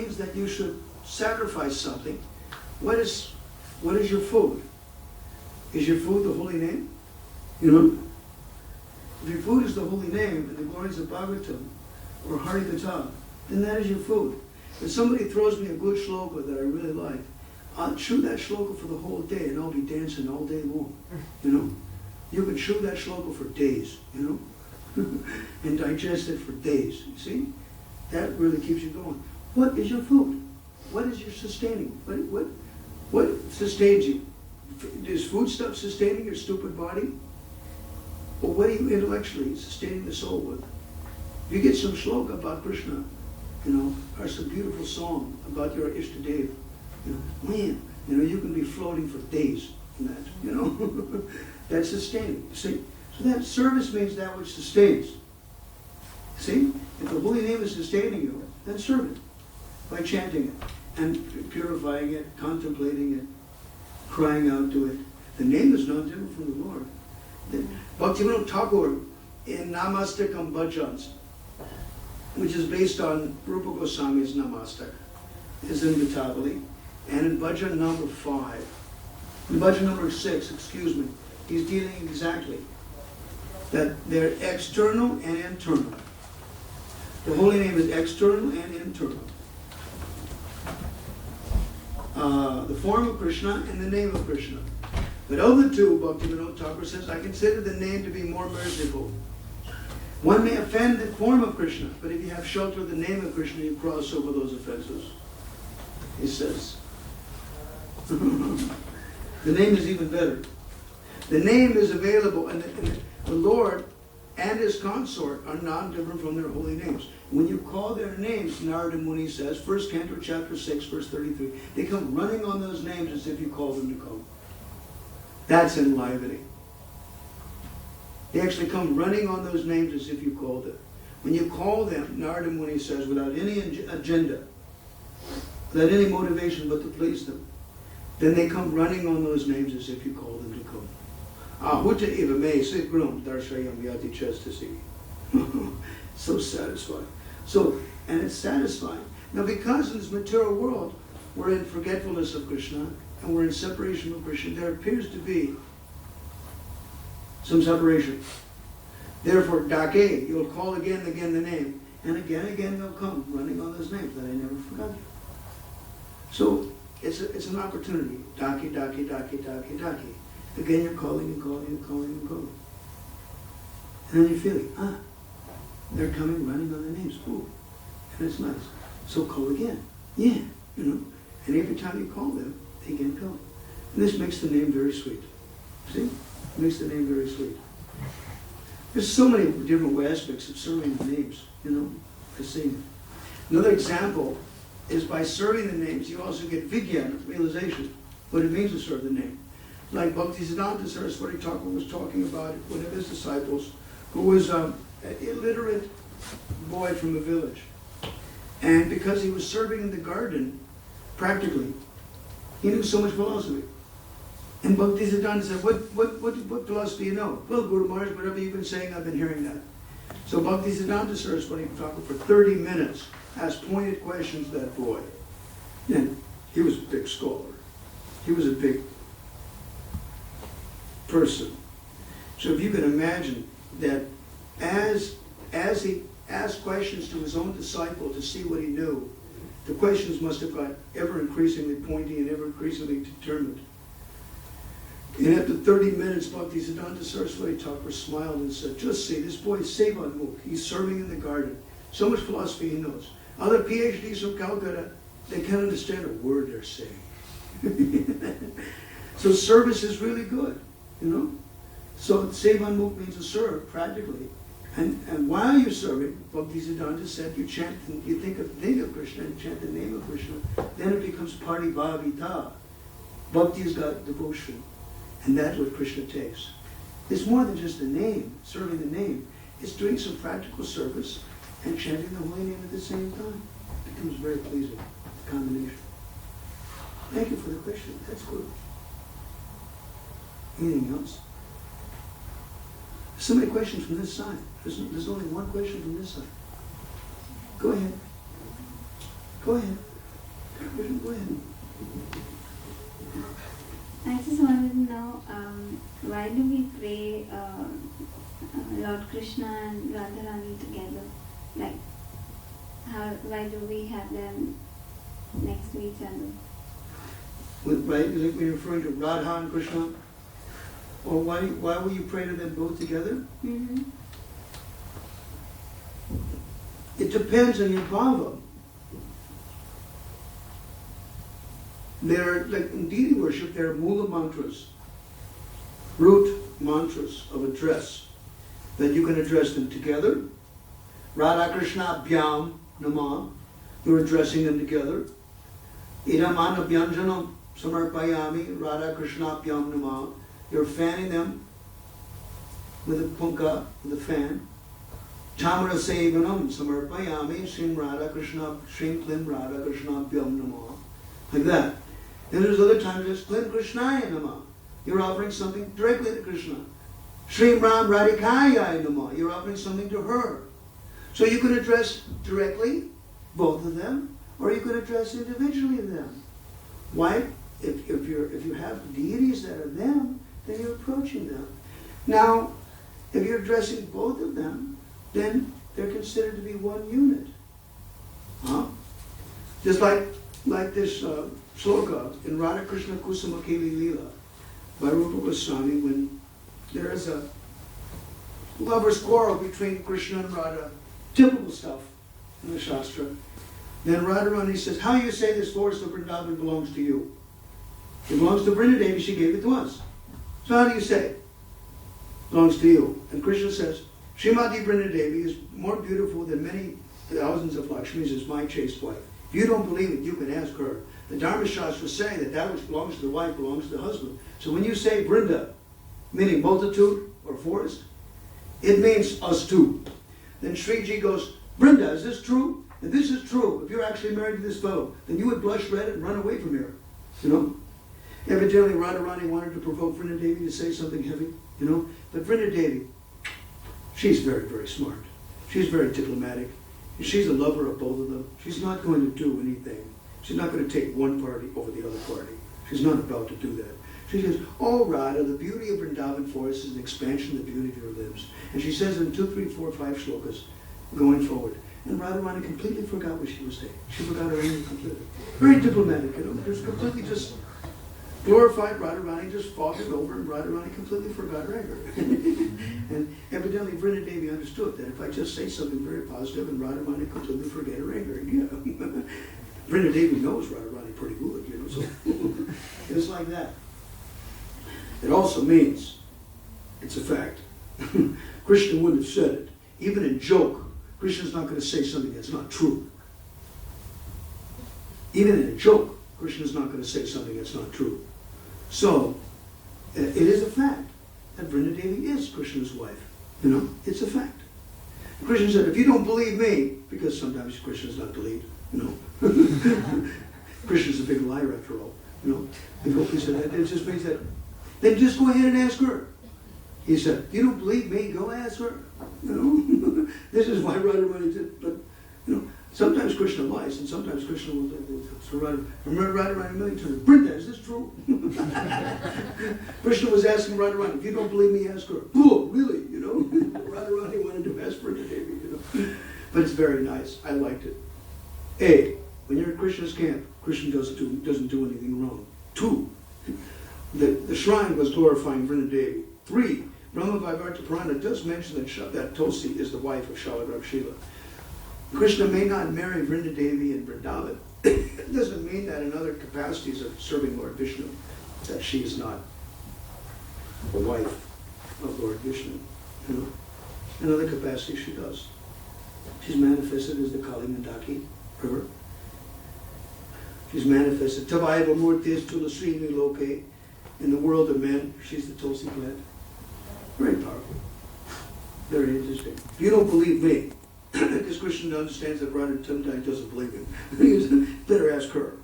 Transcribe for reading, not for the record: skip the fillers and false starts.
means that you should sacrifice something. What is your food? Is your food the holy name? You know? If your food is the holy name and the glories of Bhagavatam or Hari Katha, then that is your food. If somebody throws me a good shloka that I really like, I'll chew that shloka for the whole day and I'll be dancing all day long. You know? You can chew that shloka for days, you know? And digest it for days. You see? That really keeps you going. What is your food? What is your sustaining? What sustains you? Is food stuff sustaining your stupid body? Or what are you intellectually sustaining the soul with? You get some shloka about Krishna, you know, or some beautiful song about your Ishtadev. You know, man, you know, you can be floating for days in that, you know. That's sustaining. See? So that service means that which sustains. See? If the holy name is sustaining you, then serve it by chanting it and purifying it, contemplating it, crying out to it. The name is not different from the Lord. Bhaktivinoda Thakur in Namastakam Bhajans, which is based on Rupa Goswami's Namastak, is in Vitavali. And in bhajan number 5, in bhajan number 6, excuse me, he's dealing exactly that they're external and internal. The holy name is external and internal. The form of Krishna and the name of Krishna. But of the two, Bhaktivinoda Thakur says, I consider the name to be more merciful. One may offend the form of Krishna, but if you have shelter of the name of Krishna, you cross over those offenses. He says. The name is even better. The name is available, and the Lord and his consort are non-different from their holy names. When you call their names, Narada Muni says, 1st Canto, chapter 6, verse 33, they come running on those names as if you call them to come. That's enlivening. They actually come running on those names as if you called them. When you call them, Narada Muni says, without any agenda, without any motivation but to please them, then they come running on those names as if you call them to come. Ahuta eva me sikrum darshayam yati chastasi. So satisfying. So, and it's satisfying. Now because in this material world, we're in forgetfulness of Krishna, and we're in separation from Krishna, there appears to be some separation. Therefore, Dake, you'll call again and again the name, and again they'll come running on those names that I never forgot you. So, it's an opportunity. Dake, Dake, Dake, Dake, Dake. Again, you're calling and calling and calling and calling. And then you're feeling, they're coming running on the names. Ooh, and it's nice. So call again. Yeah, you know. And every time you call them, they again come. And this makes the name very sweet. See? It makes the name very sweet. There's so many different aspects of serving the names, you know, to see. Another example is by serving the names, you also get vigyan, realization, what it means to serve the name. Like Bhaktisiddhanta Saraswati Thakur was talking about one of his disciples, who was an illiterate boy from a village. And because he was serving in the garden, practically, he knew so much philosophy. And Bhaktisiddhanta said, what philosophy do you know? Well, Guru Maharaj, whatever you've been saying, I've been hearing that. So Bhaktisiddhanta Saraswati Thakur for 30 minutes asked pointed questions to that boy. And he was a big scholar. He was a big person. So if you can imagine that as he asked questions to his own disciple to see what he knew, the questions must have got ever increasingly pointy and ever increasingly determined. And after 30 minutes, Bhaktisiddhanta Saraswati Thakur smiled and said, just see, this boy is Sevanmukh. He's serving in the garden. So much philosophy he knows. Other PhDs from Calcutta, they can't understand a word they're saying. So service is really good, you know. So Sevanmukh means to serve, practically. And while you're serving, Bhaktisiddhanta said, you chant, you think of Krishna and chant the name of Krishna, then it becomes paribhavita. Bhakti's got devotion. And that's what Krishna takes. It's more than just the name, serving the name. It's doing some practical service and chanting the holy name at the same time. It becomes very pleasing, the combination. Thank you for the question. That's good. Anything else? So many questions from this side. There's only one question from this side. Go ahead. Go ahead. Go ahead. I just wanted to know why do we pray Lord Krishna and Radharani together? Like, why do we have them next to each other? Right? Is it when you're referring to Radha and Krishna? Or why will you pray to them both together? Mm-hmm. It depends on your bhava. There are, like in deity worship, there are mula mantras, root mantras of address, that you can address them together. Radha Krishna Bhyam Nama, you're addressing them together. Idam Anabhyanjanam Samarpayami Radha Krishna Bhyam Nama, you're fanning them with a punka, with a fan. Chamara Sevanam Samarpayami Srim Radha Krishna, Srim Klim Radha Krishna Bhyam Nama. Like that. Then there's other times it's Klim Krishnaya Nama. You're offering something directly to Krishna. Srim Ram Radhikaya Nama. You're offering something to her. So you can address directly both of them, or you can address individually them. Why? If you have deities that are them, then you're approaching them. Now, if you're addressing both of them, then they're considered to be one unit. Huh? Just like this sloka in Radha Krishna Kusuma Keli Leela by Rupa Goswami, when there is a lover's quarrel between Krishna and Radha, typical stuff in the Shastra. Then Radharani says, how you say this forest of Vrindavan belongs to you? It belongs to Vrindadevi, she gave it to us. So how do you say it? Belongs to you. And Krishna says, Srimati Vrindadevi is more beautiful than many thousands of Lakshmis, is my chaste wife. If you don't believe it, you can ask her. The Dharma Shastras say that which belongs to the wife belongs to the husband. So when you say Vrinda, meaning multitude or forest, it means us two. Then Sriji goes, Vrinda, is this true? If this is true, if you're actually married to this fellow, then you would blush red and run away from here. You know? Evidently Radharani wanted to provoke Vrindadevi to say something heavy, you know? But Vrindadevi, she's very, very smart. She's very diplomatic. She's a lover of both of them. She's not going to do anything. She's not going to take one party over the other party. She's not about to do that. She says, oh Radha, the beauty of Vrindavan forest is an expansion of the beauty of your limbs. And she says in 2, 3, 4, 5 shlokas going forward. And Radharani completely forgot what she was saying. She forgot her anger completely. Very diplomatic, you know. Just completely just glorified Radharani, just faltered over, and Radharani completely forgot her anger. And evidently Vrindadevi understood that if I just say something very positive, and Radharani completely forget her anger. Yeah. Vrindadevi knows Radharani pretty good, you know, so it's like that. It also means, it's a fact, Krishna wouldn't have said it. Even in joke, Krishna's not going to say something that's not true. Even in a joke, Krishna's not going to say something that's not true. So, it is a fact that Vrindadevi is Krishna's wife. You know, it's a fact. Krishna said, if you don't believe me, because sometimes Krishna's not believed, you know. Krishna's a big liar after all, you know. The gopis said that, it just means that, then just go ahead and ask her. He said, you don't believe me, go ask her. You know, this is why Radharani did. But you know, sometimes Krishna lies, and sometimes Krishna will. So Radharani a million times, Vrinda, is this true? Krishna was asking Radharani, if you don't believe me, ask her. Oh, really? You know, Radharani wanted to ask Vrindadevi. You know, but it's very nice. I liked it. A, when you're at Krishna's camp, Krishna doesn't do anything wrong. 2, the shrine was glorifying Vrindadevi. 3, Brahma Vaivarta Purana does mention that Tulsi is the wife of Shalagram Shila. Krishna may not marry Vrindadevi in Vrindavan. It doesn't mean that in other capacities of serving Lord Vishnu, that she is not the wife of Lord Vishnu. You know? In other capacities she does. She's manifested as the Kali Mandaki river. She's manifested Tavaiva Murtis Tulasrini Loke. In the world of men, she's the Tulsi plant. Very powerful. Very interesting. If you don't believe me, because Krishna understands that Radha sometimes doesn't believe him, better ask her.